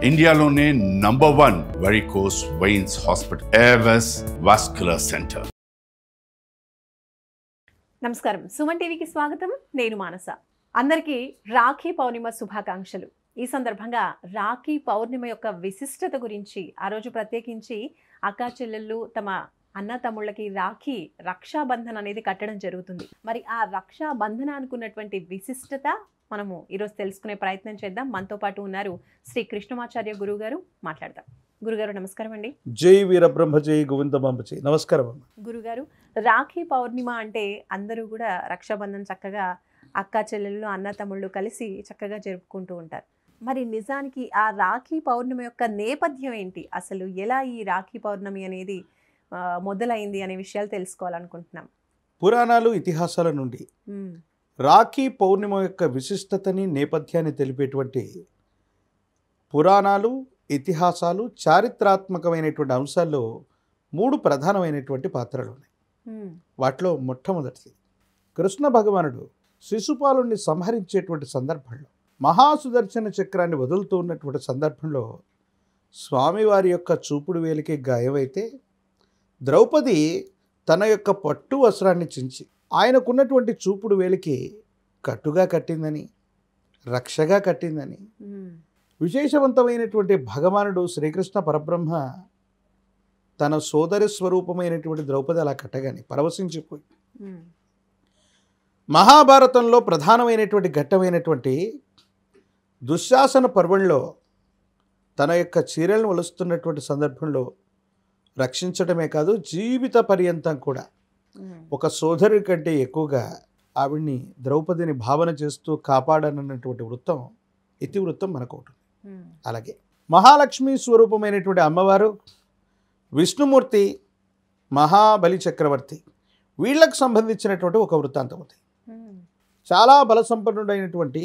ఇండియాలోనే #1 varicose veins hospital Avis vascular centre. నమస్కారం, సుమన్ టీవీకి స్వాగతం. నేను మానస. అందరికీ రాఖీ పౌర్ణిమ శుభాకాంక్షలు. ఈ సందర్భంగా రాఖీ పౌర్ణిమ యొక్క విశిష్టత గురించి, ఆ రోజు ప్రత్యేకించి అక్కా చెల్లెళ్ళు తమ అన్న తమ్ముళ్ళకి రాఖీ రక్షాబంధన్ అనేది కట్టడం జరుగుతుంది. మరి ఆ రక్షాబంధనానికి ఉన్నటువంటి విశిష్టత మనము ఈరోజు తెలుసుకునే ప్రయత్నం చేద్దాం. మనతో పాటు ఉన్నారు శ్రీ కృష్ణమాచార్య గురువు గారు. మాట్లాడదాం. గురుగారు నమస్కారం అండి. జై వీరబ్రహ్మ జై గోవిందమాంబ జై. నమస్కారం అమ్మ. గురుగారు, రాఖీ పౌర్ణిమ అంటే అందరూ కూడా రక్షాబంధన్ చక్కగా అక్కా చెల్లెళ్ళు అన్న తమ్ముళ్ళు కలిసి చక్కగా జరుపుకుంటూ ఉంటారు. మరి నిజానికి ఆ రాఖీ పౌర్ణిమ యొక్క నేపథ్యం ఏంటి? అసలు ఎలా ఈ రాఖీ పౌర్ణమి అనేది మొదలైంది అనే విషయాలు తెలుసుకోవాలనుకుంటున్నాం. పురాణాలు ఇతిహాసాల నుండి రాఖీ పౌర్ణిమ యొక్క విశిష్టతని నేపథ్యాన్ని తెలిపేటువంటి పురాణాలు, ఇతిహాసాలు, చారిత్రాత్మకమైనటువంటి అంశాల్లో 3 ప్రధానమైనటువంటి పాత్రలు ఉన్నాయి. వాటిలో మొట్టమొదటిది, కృష్ణ భగవానుడు శిశుపాలుని సంహరించేటువంటి సందర్భంలో, మహాసుదర్శన చక్రాన్ని వదులుతూ ఉన్నటువంటి సందర్భంలో స్వామివారి యొక్క చూపుడు వేలికి గాయమైతే ద్రౌపది తన యొక్క పట్టు వస్త్రాన్ని చించి ఆయనకున్నటువంటి చూపుడు వేలికి కట్టుగా కట్టిందని, రక్షగా కట్టిందని, విశేషవంతమైనటువంటి భగవానుడు శ్రీకృష్ణ పరబ్రహ్మ తన సోదరి స్వరూపమైనటువంటి ద్రౌపది అలా కట్టగానే పరవశించిపోయి, మహాభారతంలో ప్రధానమైనటువంటి ఘట్టమైనటువంటి దుశ్శాసన పర్వంలో తన యొక్క చీరలను ఒలుస్తున్నటువంటి సందర్భంలో రక్షించడమే కాదు, జీవిత పర్యంతం కూడా ఒక సోదరి కంటే ఎక్కువగా ఆవిడ్ని, ద్రౌపదిని భావన చేస్తూ కాపాడనన్నటువంటి వృత్తం, ఇతివృత్తం మనకు ఉంటుంది. అలాగే మహాలక్ష్మి స్వరూపమైనటువంటి అమ్మవారు, విష్ణుమూర్తి, మహాబలి చక్రవర్తి, వీళ్ళకు సంబంధించినటువంటి ఒక వృత్తాంతం ఉంది. చాలా బలసంపన్నుడైనటువంటి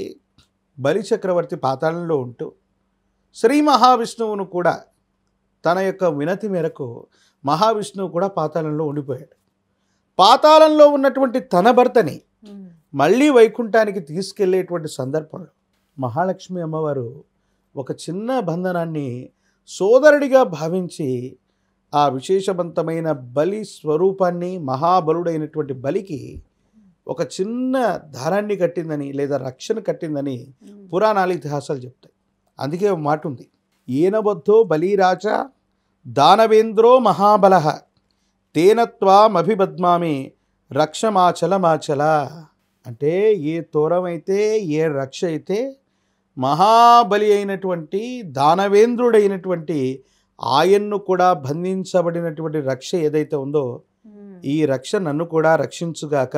బలి చక్రవర్తి పాతాళంలో ఉంటూ శ్రీ మహావిష్ణువును కూడా తన యొక్క వినతి మేరకు మహావిష్ణువు కూడా పాతాళంలో ఉండిపోయాడు. పాతాళంలో ఉన్నటువంటి తన భర్తని మళ్ళీ వైకుంఠానికి తీసుకెళ్లేటువంటి సందర్భంలో మహాలక్ష్మి అమ్మవారు ఒక చిన్న బంధనాన్ని సోదరుడిగా భావించి ఆ విశేషవంతమైన బలి స్వరూపాన్ని, మహాబలుడైనటువంటి బలికి ఒక చిన్న దారాన్ని కట్టిందని, లేదా రక్షణ కట్టిందని పురాణాలు, ఇతిహాసాలు చెప్తాయి. అందుకే ఒక మాట ఉంది, ఏనబద్ధో బలీరాజ దానవేంద్రో మహాబలః తేనత్వామభిబద్మామి రక్షమాచలమాచల. అంటే ఏ తోరమైతే, ఏ రక్ష అయితే మహాబలి అయినటువంటి దానవేంద్రుడైనటువంటి ఆయన్ను కూడా బంధించబడినటువంటి రక్ష ఏదైతే ఉందో, ఈ రక్ష నన్ను కూడా రక్షించుగాక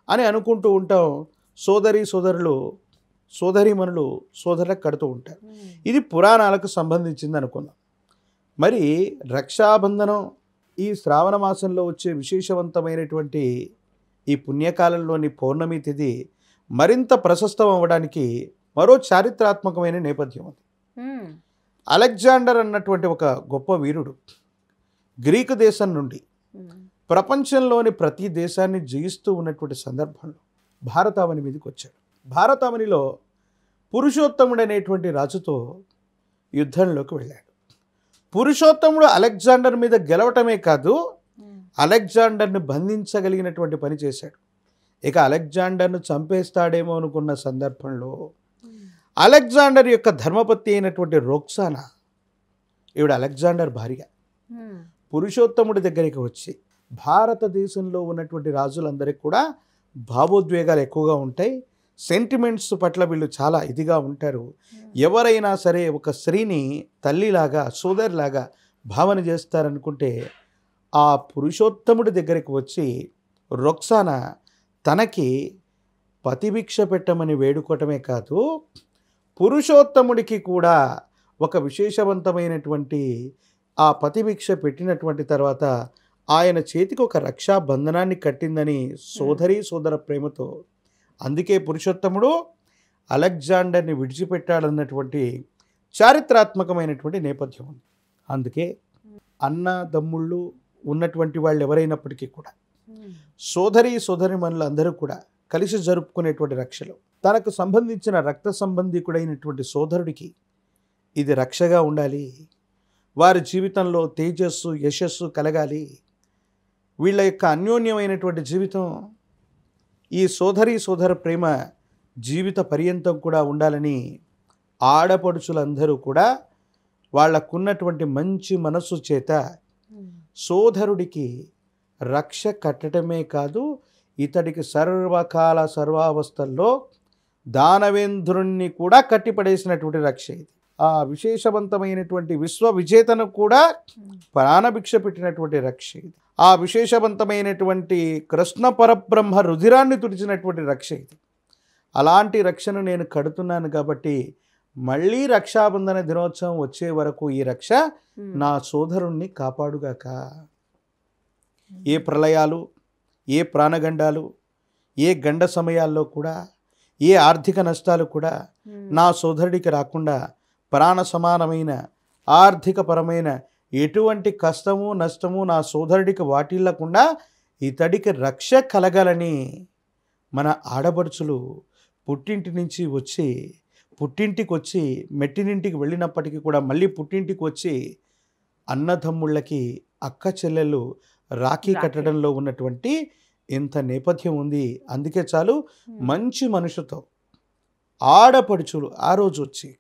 అని అనుకుంటూ ఉంటాం. సోదరులు, సోదరీమణులు సోదరులకు కడుతూ ఉంటారు. ఇది పురాణాలకు సంబంధించింది అనుకున్నాం. మరి రక్షాబంధనం ఈ శ్రావణ మాసంలో వచ్చే విశేషవంతమైనటువంటి ఈ పుణ్యకాలంలోని పౌర్ణమి తిథి మరింత ప్రశస్తం అవ్వడానికి మరో చారిత్రాత్మకమైన నేపథ్యం ఉంది. అలెగ్జాండర్ అన్నటువంటి ఒక గొప్ప వీరుడు గ్రీకు దేశం నుండి ప్రపంచంలోని ప్రతి దేశాన్ని జయిస్తూ ఉన్నటువంటి సందర్భంలో భారతావని మీదకి వచ్చాడు. భారతావనిలో పురుషోత్తముడు అనేటువంటి రాజుతో యుద్ధంలోకి వెళ్ళాడు. పురుషోత్తముడు అలెగ్జాండర్ మీద గెలవటమే కాదు, అలెగ్జాండర్ను బంధించగలిగినటువంటి పని చేశాడు. ఇక అలెగ్జాండర్ను చంపేస్తాడేమో అనుకున్న సందర్భంలో అలెగ్జాండర్ యొక్క ధర్మపత్ని అయినటువంటి రొక్సానా, ఈవిడ అలెగ్జాండర్ భార్య, పురుషోత్తముడి దగ్గరికి వచ్చి, భారతదేశంలో ఉన్నటువంటి రాజులందరికీ కూడా భావోద్వేగాలు ఎక్కువగా ఉంటాయి, సెంటిమెంట్స్ పట్ల వీళ్ళు చాలా ఇదిగా ఉంటారు. ఎవరైనా సరే ఒక స్త్రీని తల్లిలాగా, సోదరిలాగా భావన చేస్తారనుకుంటే ఆ పురుషోత్తముడి దగ్గరికి వచ్చి రొక్సానా తనకి పతిభిక్ష పెట్టమని వేడుకోవటమే కాదు, పురుషోత్తముడికి కూడా ఒక విశేషవంతమైనటువంటి ఆ పతిభిక్ష పెట్టినటువంటి తర్వాత ఆయన చేతికి ఒక రక్షాబంధనాన్ని కట్టిందని సోదర ప్రేమతో. అందుకే పురుషోత్తముడు అలెగ్జాండర్ని విడిచిపెట్టాడన్నటువంటి చారిత్రాత్మకమైనటువంటి నేపథ్యం ఉంది. అందుకే అన్న తమ్ముళ్ళు ఉన్నటువంటి వాళ్ళు ఎవరైనప్పటికీ కూడా సోదరీమణులు అందరూ కూడా కలిసి జరుపుకునేటువంటి రక్షలు తనకు సంబంధించిన రక్త సంబంధికుడైనటువంటి సోదరుడికి ఇది రక్షగా ఉండాలి, వారి జీవితంలో తేజస్సు యశస్సు కలగాలి, వీళ్ళ యొక్క అన్యోన్యమైనటువంటి జీవితం ఈ సోదర ప్రేమ జీవిత పర్యంతం కూడా ఉండాలని ఆడపడుచులందరూ కూడా వాళ్ళకున్నటువంటి మంచి మనస్సు చేత సోదరుడికి రక్ష కట్టడమే కాదు, ఇతడికి సర్వకాల సర్వావస్థల్లో దానవేంద్రుణ్ణి కూడా కట్టిపడేసినటువంటి రక్ష ఇది. ఆ విశేషవంతమైనటువంటి విశ్వ విజేతను కూడా ప్రాణభిక్ష పెట్టినటువంటి రక్ష ఇది. ఆ విశేషవంతమైనటువంటి కృష్ణ పరబ్రహ్మ రుధిరాన్ని తుడిచినటువంటి రక్ష ఇది. అలాంటి రక్షను నేను కడుతున్నాను కాబట్టి మళ్ళీ రక్షాబంధన దినోత్సవం వచ్చే వరకు ఈ రక్ష నా సోదరుణ్ణి కాపాడుగాక. ఏ ప్రళయాలు, ఏ ప్రాణగండాలు, ఏ గండ సమయాల్లో కూడా, ఏ ఆర్థిక నష్టాలు కూడా నా సోదరుడికి రాకుండా ప్రాణ సమానమైన ఆర్థికపరమైన ఎటువంటి కష్టము నష్టము నా సోదరుడికి వాటిల్లకుండా ఇతడికి రక్ష కలగాలని మన ఆడపడుచులు పుట్టింటికి వచ్చి మెట్టినింటికి వెళ్ళినప్పటికీ కూడా మళ్ళీ పుట్టింటికి వచ్చి అన్నదమ్ముళ్ళకి అక్క చెల్లెళ్ళు రాఖీ కట్టడంలో ఉన్నటువంటి ఇంత నేపథ్యం ఉంది. అందుకే చాలు మంచి మనుషుతో ఆడపడుచులు ఆ రోజు వచ్చి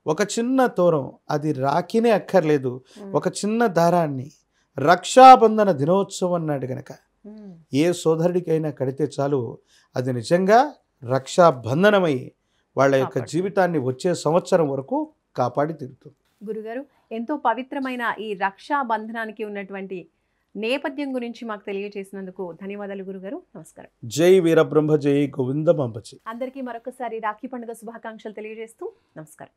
ఒక చిన్న తోరం, అది రాఖీనే అక్కర్లేదు, ఒక చిన్న దారాన్ని రక్షాబంధన దినోత్సవం అన్నాడు గనక ఏ సోదరుడికైనా కడితే చాలు అది నిజంగా రక్షాబంధనమై వాళ్ళ యొక్క జీవితాన్ని వచ్చే సంవత్సరం వరకు కాపాడి తీరుతుంది. గురుగారు, ఎంతో పవిత్రమైన ఈ రక్షాబంధనానికి ఉన్నటువంటి నేపథ్యం గురించి మాకు తెలియజేసినందుకు ధన్యవాదాలు గురుగారు. నమస్కారం. జై వీరబ్రహ్మ, జై గోవింద మాంబచి. అందరికీ మరొకసారి రాఖీ పండుగ శుభాకాంక్షలు తెలియజేస్తూ నమస్కారం.